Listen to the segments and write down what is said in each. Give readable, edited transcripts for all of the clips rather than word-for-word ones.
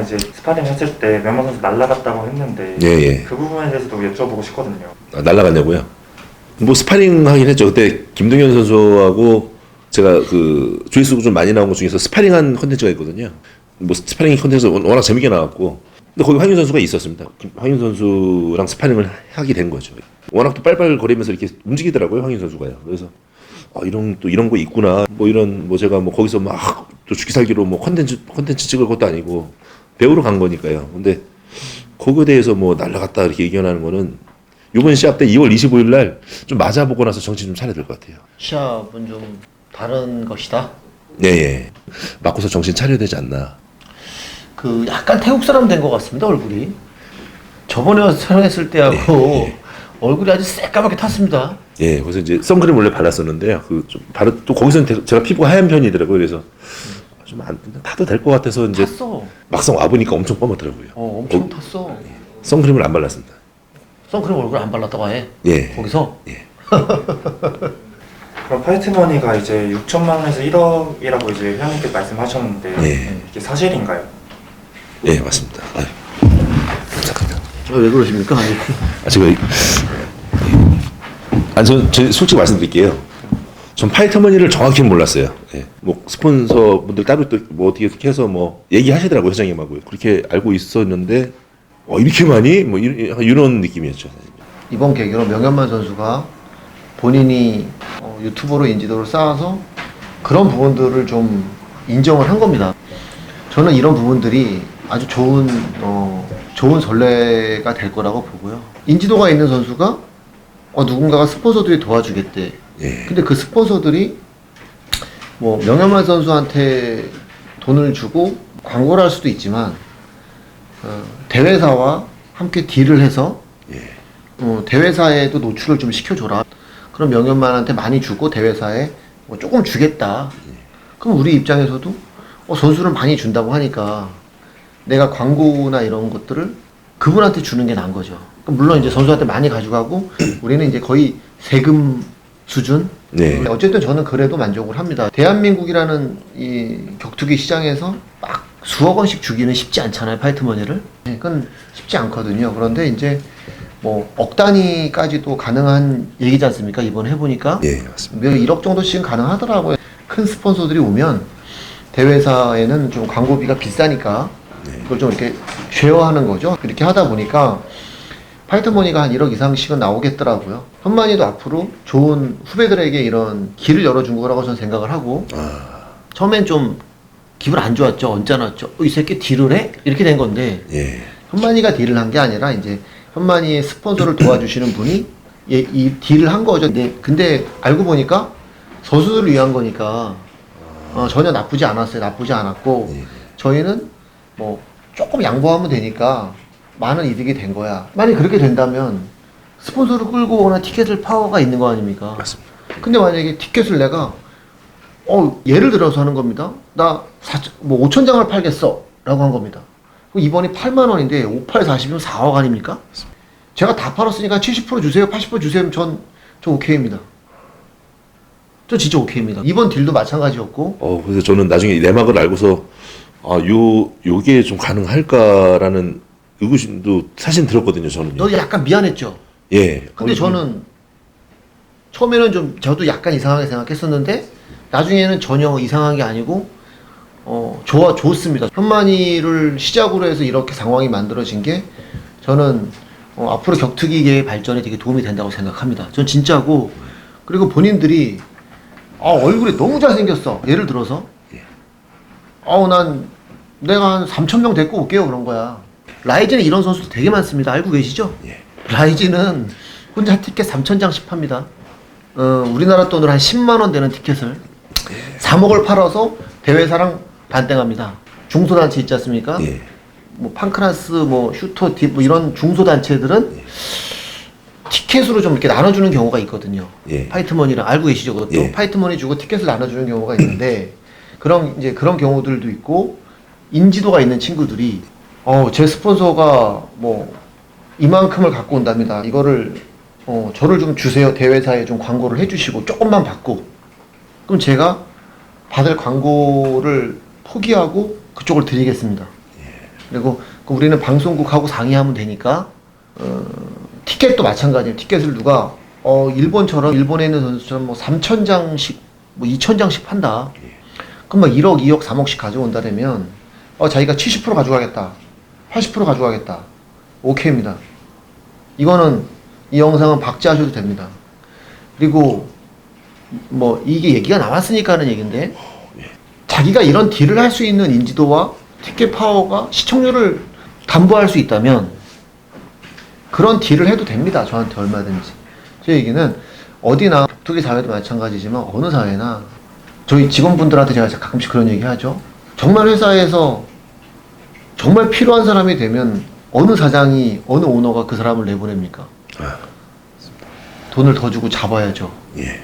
이제 스파링 했을 때 명만 선수 날라갔다고 했는데 예. 그 부분에 대해서도 여쭤보고 싶거든요. 아, 날라갔냐고요? 뭐 스파링 하긴 했죠. 그때 김동현 선수하고 제가 그 조회수 좀 많이 나온 것 중에서 스파링한 컨텐츠가 있거든요. 뭐 스파링 컨텐츠 워낙 재밌게 나왔고, 근데 거기 황윤 선수가 있었습니다. 황윤 선수랑 스파링을 하게 된 거죠. 워낙 또 빨빨거리면서 이렇게 움직이더라고요, 황윤 선수가요. 그래서 이런 거 있구나. 뭐 제가 뭐 거기서 막 또 죽기 살기로 뭐 컨텐츠 찍을 것도 아니고 배우러 간 거니까요. 근데 거기에 대해서 뭐 날라갔다 이렇게 얘기하는 거는 이번 시합 때 2월 25일 날 좀 맞아보고 나서 정신 좀 차려야 될 것 같아요. 시합은 좀 다른 것이다. 예. 맞고서 정신 차려야 되지 않나. 그 약간 태국 사람 된 것 같습니다, 얼굴이. 저번에 촬영했을 때하고 얼굴이 아주 새까맣게 탔습니다. 예, 그래서 이제 선크림 원래 발랐었는데요. 또 거기서는 제가 피부가 하얀 편이더라고요. 그래서 좀 안 타도 될 것 같아서 이제 탔어. 막상 와보니까 엄청 검었더라고요. 엄청 탔어. 선크림을 안 발랐습니다. 선크림 얼굴 안 발랐다고 해? 예. 거기서? 예. 그럼 파이트머니가 이제 6천만 원에서 1억이라고 이제 회원님께 말씀하셨는데 예. 이게 사실인가요? 예, 맞습니다. 잠깐만. 왜 그러십니까? 저 솔직히 말씀드릴게요. 전 파이터머니를 정확히는 몰랐어요. 예. 뭐 스폰서분들 따로 또 뭐 어떻게 해서 뭐 얘기하시더라고요, 회장님하고요. 그렇게 알고 있었는데 이렇게 많이 뭐 이런 느낌이었죠. 이번 계기로 명현만 선수가 본인이 유튜버로 인지도를 쌓아서 그런 부분들을 좀 인정을 한 겁니다. 저는 이런 부분들이 아주 좋은 전례가 될 거라고 보고요. 인지도가 있는 선수가 누군가가 스폰서들이 도와주겠대. 예. 근데 그 스폰서들이 뭐 명현만 선수한테 돈을 주고 광고를 할 수도 있지만 대회사와 함께 딜을 해서 예. 대회사에도 노출을 좀 시켜줘라. 그럼 명현만한테 많이 주고 대회사에 뭐 조금 주겠다. 그럼 우리 입장에서도 선수를 많이 준다고 하니까 내가 광고나 이런 것들을 그분한테 주는 게 나은 거죠. 물론 이제 선수한테 많이 가져가고 우리는 이제 거의 세금 수준. 네. 어쨌든 저는 그래도 만족을 합니다. 대한민국이라는 이 격투기 시장에서 막 수억 원씩 주기는 쉽지 않잖아요, 파이트머니를. 그건 쉽지 않거든요. 그런데 이제 뭐 억 단위까지도 가능한 얘기지 않습니까? 이번에 해보니까. 예, 맞습니다. 1억 정도씩은 가능하더라고요. 큰 스폰서들이 오면 대회사에는 좀 광고비가 비싸니까 그걸 좀 이렇게 쉐어하는 거죠. 그렇게 하다 보니까 파이터머니가 한 1억 이상씩은 나오겠더라고요. 현만이도 앞으로 좋은 후배들에게 이런 길을 열어준 거라고 저는 생각을 하고 처음엔 좀 기분 안 좋았죠. 언짢았죠. 이 새끼 딜을 해? 이렇게 된 건데 예. 현만이가 딜을 한 게 아니라 이제 현만이의 스폰서를 도와주시는 분이 이 딜을 한 거죠. 근데 알고 보니까 선수들을 위한 거니까 전혀 나쁘지 않았어요. 나쁘지 않았고 저희는 뭐 조금 양보하면 되니까 많은 이득이 된 거야. 만약 그렇게 된다면 스폰서를 끌고 오거나 티켓을 파워가 있는 거 아닙니까? 맞습니다. 근데 만약에 티켓을 내가 예를 들어서 하는 겁니다. 나 5,000장을 팔겠어 라고 한 겁니다. 그럼 이번이 8만 원인데 5, 8, 40이면 4억 아닙니까? 제가 다 팔았으니까 70% 주세요, 80% 주세요. 전 오케이입니다. 저 진짜 오케이입니다. 이번 딜도 마찬가지였고. 그래서 저는 나중에 내막을 알고서 요게 좀 가능할까라는 의구심도 사실 들었거든요, 저는요. 너 약간 미안했죠? 예. 근데 저는 처음에는 저도 약간 이상하게 생각했었는데 나중에는 전혀 이상한 게 아니고 좋습니다. 현만이를 시작으로 해서 이렇게 상황이 만들어진 게 저는 앞으로 격투기계의 발전에 되게 도움이 된다고 생각합니다. 전 진짜고. 그리고 본인들이 얼굴이 너무 잘생겼어. 예를 들어서 난 내가 한 3,000명 데리고 올게요. 그런 거야. 라이즈는 이런 선수도 되게 많습니다. 알고 계시죠? 예. 라이즈는 혼자 티켓 3,000장씩 팝니다. 우리나라 돈으로 한 10만 원 되는 티켓을 3억을 팔아서 대회사랑 반땡합니다. 중소단체 있지 않습니까? 예. 뭐 판크라스, 뭐 슈터, 딥, 뭐 이런 중소단체들은 티켓으로 좀 이렇게 나눠주는 경우가 있거든요. 예. 파이트머니랑 알고 계시죠? 그것도 예. 파이트머니 주고 티켓을 나눠주는 경우가 있는데 그런 경우들도 있고 인지도가 있는 친구들이 제 스폰서가 뭐 이만큼을 갖고 온답니다. 이거를 저를 좀 주세요. 대회사에 좀 광고를 해주시고 조금만 받고 그럼 제가 받을 광고를 포기하고 그쪽을 드리겠습니다. 그리고 우리는 방송국하고 상의하면 되니까 티켓도 마찬가지예요. 티켓을 누가 일본처럼 일본에 있는 선수처럼 뭐 3,000장씩 뭐 2,000장씩 판다. 그럼 막 1억, 2억, 3억씩 가져온다면 자기가 70% 가져가겠다. 80% 가져가겠다. 오케이입니다. 이거는 이 영상은 박제하셔도 됩니다. 그리고 뭐 이게 얘기가 나왔으니까 하는 얘기인데 자기가 이런 딜을 할 수 있는 인지도와 티켓 파워가 시청률을 담보할 수 있다면 그런 딜을 해도 됩니다. 저한테 얼마든지. 제 얘기는 어디나 격투기 사회도 마찬가지지만 어느 사회나 저희 직원분들한테 제가 가끔씩 그런 얘기 하죠. 정말 회사에서 정말 필요한 사람이 되면 어느 사장이 어느 오너가 그 사람을 내보냅니까? 돈을 더 주고 잡아야죠. 예.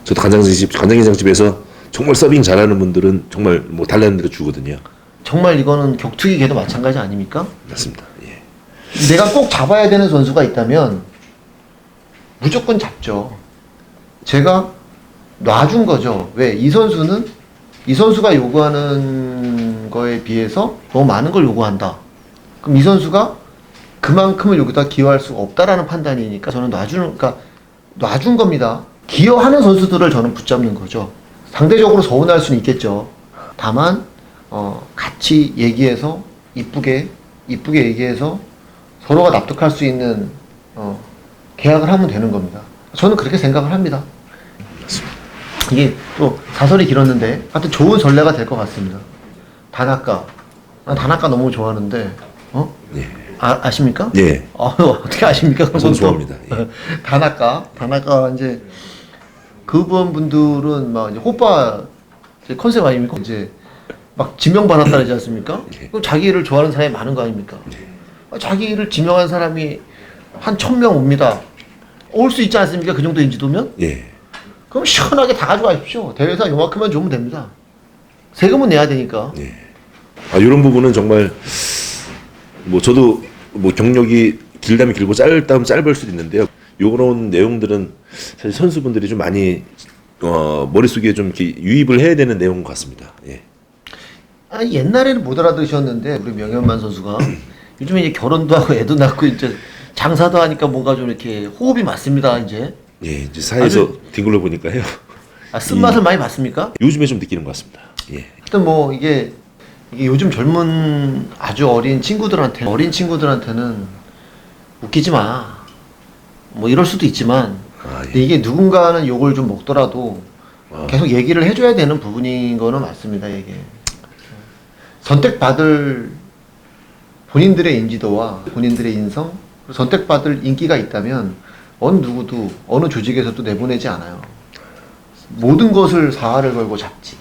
저도 간장게장집에서 정말 서빙 잘하는 분들은 정말 뭐 달라는 대로 주거든요. 정말 이거는 격투기계도 마찬가지 아닙니까? 맞습니다. 예. 내가 꼭 잡아야 되는 선수가 있다면 무조건 잡죠. 제가 놔준 거죠. 왜? 이 선수가 요구하는 거에 비해서 너무 많은 걸 요구한다. 그럼 이 선수가 그만큼을 여기다 기여할 수가 없다라는 판단이니까 저는 놔준 겁니다. 기여하는 선수들을 저는 붙잡는 거죠. 상대적으로 서운할 수는 있겠죠. 다만 같이 얘기해서 이쁘게 얘기해서 서로가 납득할 수 있는 계약을 하면 되는 겁니다. 저는 그렇게 생각을 합니다. 이게 또 사설이 길었는데 하여튼 좋은 전례가 될 것 같습니다. 다나카. 난 다나카 너무 좋아하는데 예. 아십니까? 예. 어떻게 아십니까? 저는 좋아합니다. 예. 다나카 이제 그분들은 막 이제 호빠 이제 컨셉 아닙니까? 이제 막 지명받았다 그러지 않습니까? 그럼 자기를 좋아하는 사람이 많은 거 아닙니까? 자기를 지명한 사람이 한 1,000명 옵니다. 올 수 있지 않습니까? 그 정도 인지도면? 예. 그럼 시원하게 다 가져가십시오. 대회사 요만큼만 주면 됩니다. 세금은 내야 되니까. 예. 이런 부분은 정말 뭐 저도 뭐 경력이 길다면 길고 짧다면 짧을 수도 있는데요. 요런 내용들은 사실 선수분들이 좀 많이 머릿속에 좀 이렇게 유입을 해야 되는 내용 같습니다. 예. 옛날에는 못 알아들으셨는데 우리 명현만 선수가 요즘에 이제 결혼도 하고 애도 낳고 이제 장사도 하니까 뭔가 좀 이렇게 호흡이 맞습니다. 이제. 예, 이제 사회에서 뒹굴러 보니까요. 쓴맛을 많이 봤습니까? 요즘에 좀 느끼는 것 같습니다. 예. 하여튼 뭐 이게 요즘 젊은 아주 어린 친구들한테는 웃기지 마. 뭐 이럴 수도 있지만 예. 근데 이게 누군가는 욕을 좀 먹더라도 계속 얘기를 해줘야 되는 부분인 거는 맞습니다. 이게 선택받을 본인들의 인지도와 본인들의 인성, 선택받을 인기가 있다면 어느 누구도 어느 조직에서도 내보내지 않아요. 모든 것을 사활을 걸고 잡지.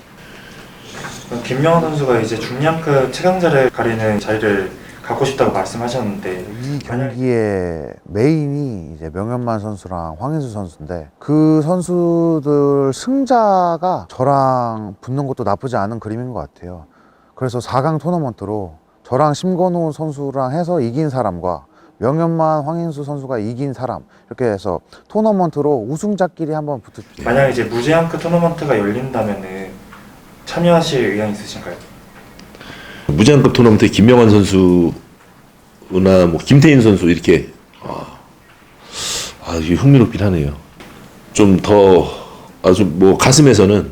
김명환 선수가 이제 중량급 최강자를 가리는 자리를 갖고 싶다고 말씀하셨는데 이 경기의 메인이 이제 명현만 선수랑 황인수 선수인데 그 선수들 승자가 저랑 붙는 것도 나쁘지 않은 그림인 것 같아요. 그래서 4강 토너먼트로 저랑 심건우 선수랑 해서 이긴 사람과 명현만 황인수 선수가 이긴 사람 이렇게 해서 토너먼트로 우승자끼리 한번 붙을. 만약 이제 무제한급 토너먼트가 열린다면은 참여하실 의향 있으신가요? 무제한급 토너먼트에 김명환 선수나 뭐 김태인 선수 이렇게 이게 흥미롭긴 하네요. 좀 더 아주 뭐 가슴에서는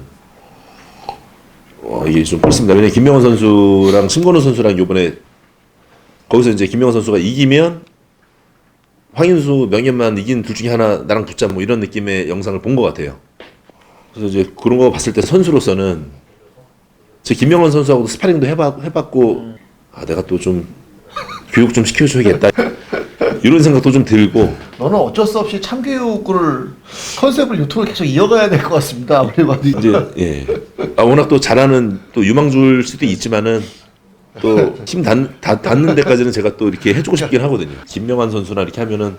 이게 좀 그렇습니다. 왜냐면 김명환 선수랑 심건우 선수랑 요번에 거기서 이제 김명환 선수가 이기면 황인수, 명현만 이긴 둘 중에 하나 나랑 붙자 뭐 이런 느낌의 영상을 본 것 같아요. 그래서 이제 그런 거 봤을 때 선수로서는 제 김명환 선수하고도 스파링도 해봤고 내가 또 좀 교육 좀 시켜줘야겠다 이런 생각도 좀 들고. 너는 어쩔 수 없이 참교육을 컨셉을 유튜브로 계속 이어가야 될 것 같습니다. 아무리 봐도 이제 예. 워낙 또 잘하는 또 유망주일 수도 있지만은 또 힘 닿는 데까지는 제가 또 이렇게 해주고 싶긴 하거든요. 김명환 선수나 이렇게 하면은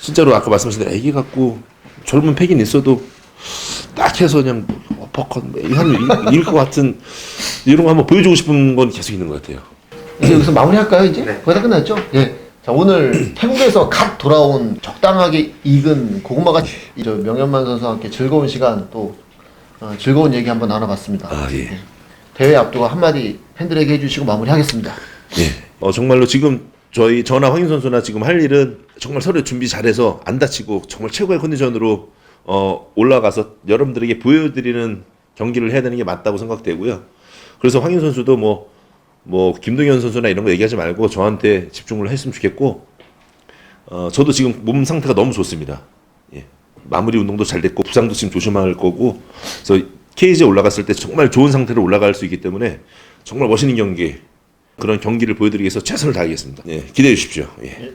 진짜로 아까 말씀하신 대로 애기 같고 젊은 패긴 있어도 딱 해서 그냥 어퍼컷 이길 것 같은 이런 거 한번 보여주고 싶은 건 계속 있는 것 같아요. 이제 여기서 마무리할까요? 이제 네. 거의 다 끝났죠? 예. 자, 오늘 태국에서 갓 돌아온 적당하게 익은 고구마가 저 명현만 선수와 함께 즐거운 시간 또 즐거운 얘기 한번 나눠봤습니다. 예. 대회 앞두고 한마디 팬들에게 해주시고 마무리하겠습니다. 정말로 지금 저나 황인 선수나 지금 할 일은 정말 서로 준비 잘해서 안 다치고 정말 최고의 컨디션으로 올라가서 여러분들에게 보여드리는 경기를 해야 되는 게 맞다고 생각되고요. 그래서 황인 선수도 뭐 김동현 선수나 이런 거 얘기하지 말고 저한테 집중을 했으면 좋겠고, 저도 지금 몸 상태가 너무 좋습니다. 예. 마무리 운동도 잘 됐고 부상도 지금 조심할 거고, 그래서 케이지에 올라갔을 때 정말 좋은 상태로 올라갈 수 있기 때문에 정말 멋있는 경기, 그런 경기를 보여드리기 위해서 최선을 다하겠습니다. 예, 기대해 주십시오. 예.